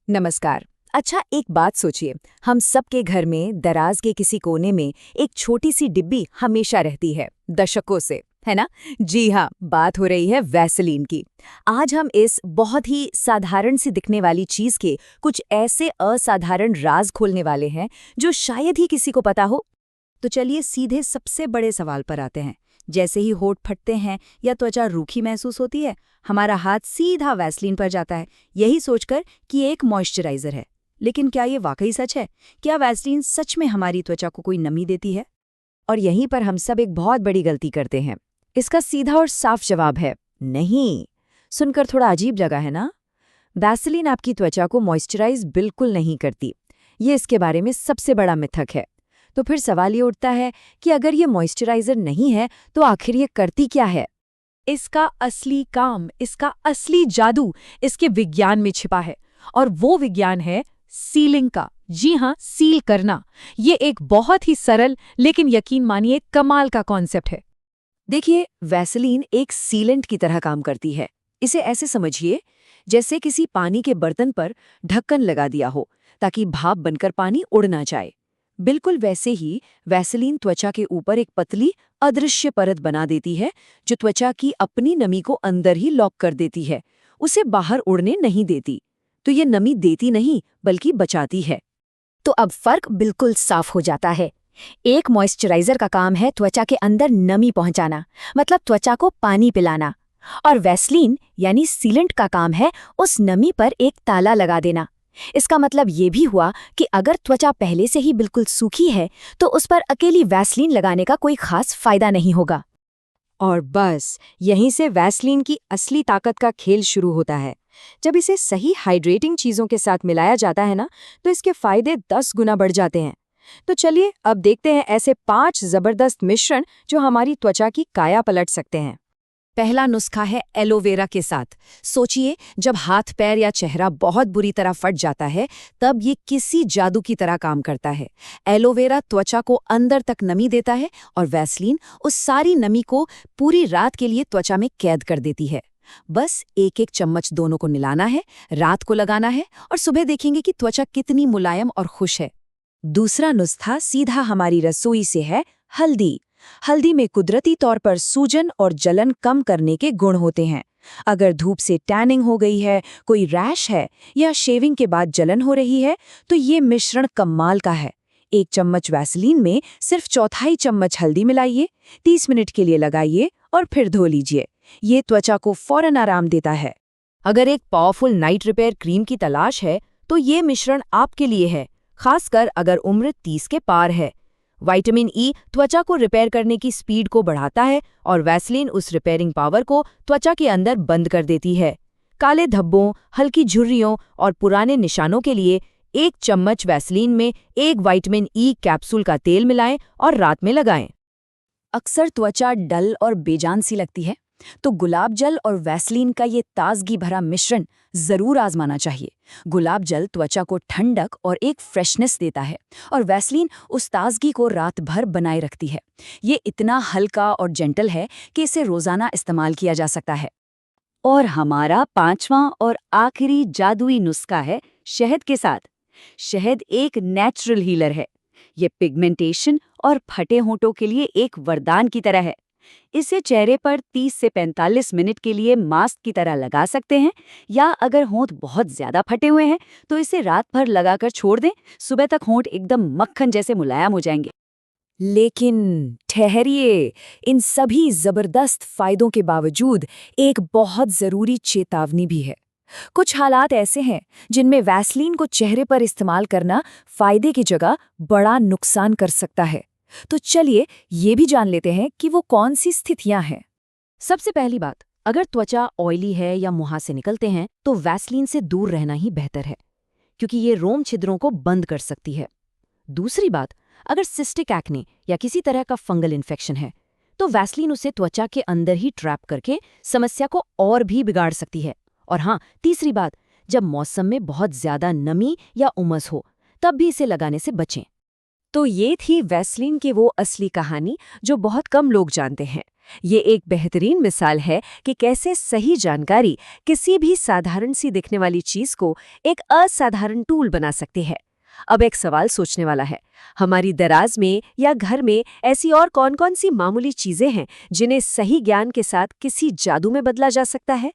नमस्कार। अच्छा, एक बात सोचिए, हम सबके घर में दराज के किसी कोने में एक छोटी सी डिब्बी हमेशा रहती है, दशकों से, है ना? जी हाँ, बात हो रही है वैसलीन की। आज हम इस बहुत ही साधारण सी दिखने वाली चीज के कुछ ऐसे असाधारण राज खोलने वाले हैं जो शायद ही किसी को पता हो। तो चलिए सीधे सबसे बड़े सवाल पर आते हैं। जैसे ही होंठ फटते हैं या त्वचा रूखी महसूस होती है, हमारा हाथ सीधा वैसलीन पर जाता है, यही सोचकर कि ये एक मॉइस्चराइजर है। लेकिन क्या ये वाकई सच है? क्या वैसलीन सच में हमारी त्वचा को कोई नमी देती है? और यहीं पर हम सब एक बहुत बड़ी गलती करते हैं। इसका सीधा और साफ जवाब है नहीं। सुनकर थोड़ा अजीब लगा है ना? वैसलीन आपकी त्वचा को मॉइस्चराइज बिल्कुल नहीं करती। ये इसके बारे में सबसे बड़ा मिथक है। तो फिर सवाल ये उठता है कि अगर ये मॉइस्चराइजर नहीं है तो आखिर ये करती क्या है? इसका असली काम, इसका असली जादू इसके विज्ञान में छिपा है। और वो विज्ञान है सीलिंग का। जी हाँ, सील करना। ये एक बहुत ही सरल लेकिन यकीन मानिए कमाल का कॉन्सेप्ट है। देखिए, वैसलीन एक सीलेंट की तरह काम करती है। इसे ऐसे समझिए जैसे किसी पानी के बर्तन पर ढक्कन लगा दिया हो ताकि भाप बनकर पानी उड़ ना जाए। बिल्कुल वैसे ही वैसलीन त्वचा के ऊपर एक पतली अदृश्य परत बना देती है जो त्वचा की अपनी नमी को अंदर ही लॉक कर देती है, उसे बाहर उड़ने नहीं देती। तो ये नमी देती नहीं बल्कि बचाती है। तो अब फर्क बिल्कुल साफ हो जाता है। एक मॉइस्चराइजर का काम है त्वचा के अंदर नमी पहुंचाना, मतलब त्वचा को पानी पिलाना। और वैसलीन यानी सीलेंट का काम है उस नमी पर एक ताला लगा देना। इसका मतलब ये भी हुआ कि अगर त्वचा पहले से ही बिल्कुल सूखी है तो उस पर अकेली वैसलीन लगाने का कोई खास फायदा नहीं होगा। और बस यहीं से वैसलीन की असली ताकत का खेल शुरू होता है। जब इसे सही हाइड्रेटिंग चीजों के साथ मिलाया जाता है ना, तो इसके फायदे 10 गुना बढ़ जाते हैं। तो चलिए अब देखते हैं ऐसे 5 जबरदस्त मिश्रण जो हमारी त्वचा की काया पलट सकते हैं। पहला नुस्खा है एलोवेरा के साथ। सोचिए, जब हाथ पैर या चेहरा बहुत बुरी तरह फट जाता है तब ये किसी जादू की तरह काम करता है। एलोवेरा त्वचा को अंदर तक नमी देता है और वैसलीन उस सारी नमी को पूरी रात के लिए त्वचा में कैद कर देती है। बस एक एक चम्मच दोनों को मिलाना है, रात को लगाना है और सुबह देखेंगे कि त्वचा कितनी मुलायम और खुश है। दूसरा नुस्खा सीधा हमारी रसोई से है, हल्दी। हल्दी में कुदरती तौर पर सूजन और जलन कम करने के गुण होते हैं। अगर धूप से टैनिंग हो गई है, कोई रैश है या शेविंग के बाद जलन हो रही है, तो ये मिश्रण कमाल का है। 1 चम्मच वैसलीन में सिर्फ चौथाई चम्मच हल्दी मिलाइए, 30 मिनट के लिए लगाइए और फिर धो लीजिए। ये त्वचा को फौरन आराम देता है। अगर एक पावरफुल नाइट रिपेयर क्रीम की तलाश है तो ये मिश्रण आपके लिए है, खासकर अगर उम्र 30 के पार है। विटामिन ई त्वचा को रिपेयर करने की स्पीड को बढ़ाता है और वैसलीन उस रिपेयरिंग पावर को त्वचा के अंदर बंद कर देती है। काले धब्बों, हल्की झुर्रियों और पुराने निशानों के लिए 1 चम्मच वैसलीन में 1 विटामिन ई कैप्सूल का तेल मिलाएं और रात में लगाएं। अक्सर त्वचा डल और बेजान सी लगती है, तो गुलाब जल और वैसलीन का ये ताजगी भरा मिश्रण जरूर आजमाना चाहिए। गुलाब जल त्वचा को ठंडक और एक फ्रेशनेस देता है और वैसलीन उस ताजगी को रात भर बनाए रखती है। ये इतना हल्का और जेंटल है कि इसे रोजाना इस्तेमाल किया जा सकता है। और हमारा 5वां और आखिरी जादुई नुस्खा है शहद के साथ। शहद एक नेचुरल हीलर है। ये पिगमेंटेशन और फटे होंठों के लिए एक वरदान की तरह है। इसे चेहरे पर 30 से 45 मिनट के लिए मास्क की तरह लगा सकते हैं, या अगर होंठ बहुत ज्यादा फटे हुए हैं तो इसे रात भर लगाकर छोड़ दें। सुबह तक होंठ एकदम मक्खन जैसे मुलायम हो जाएंगे। लेकिन ठहरिए, इन सभी जबरदस्त फायदों के बावजूद एक बहुत जरूरी चेतावनी भी है। कुछ हालात ऐसे हैं जिनमें वैसलीन को चेहरे पर इस्तेमाल करना फायदे की जगह बड़ा नुकसान कर सकता है। तो चलिए ये भी जान लेते हैं कि वो कौन सी स्थितियां हैं। सबसे पहली बात, अगर त्वचा ऑयली है या मुंह से निकलते हैं तो वैसलीन से दूर रहना ही बेहतर है, क्योंकि ये रोम छिद्रों को बंद कर सकती है। दूसरी बात, अगर सिस्टिक एक्ने या किसी तरह का फंगल इन्फेक्शन है तो वैसलीन उसे त्वचा के अंदर ही ट्रैप करके समस्या को और भी बिगाड़ सकती है। और हाँ, तीसरी बात, जब मौसम में बहुत ज्यादा नमी या उमस हो तब भी इसे लगाने से बचें। तो ये थी वैसलीन की वो असली कहानी जो बहुत कम लोग जानते हैं। ये एक बेहतरीन मिसाल है कि कैसे सही जानकारी किसी भी साधारण सी दिखने वाली चीज को एक असाधारण टूल बना सकती है। अब एक सवाल सोचने वाला है, हमारी दराज में या घर में ऐसी और कौन-कौन सी मामूली चीजें हैं जिन्हें सही ज्ञान के साथ किसी जादू में बदला जा सकता है?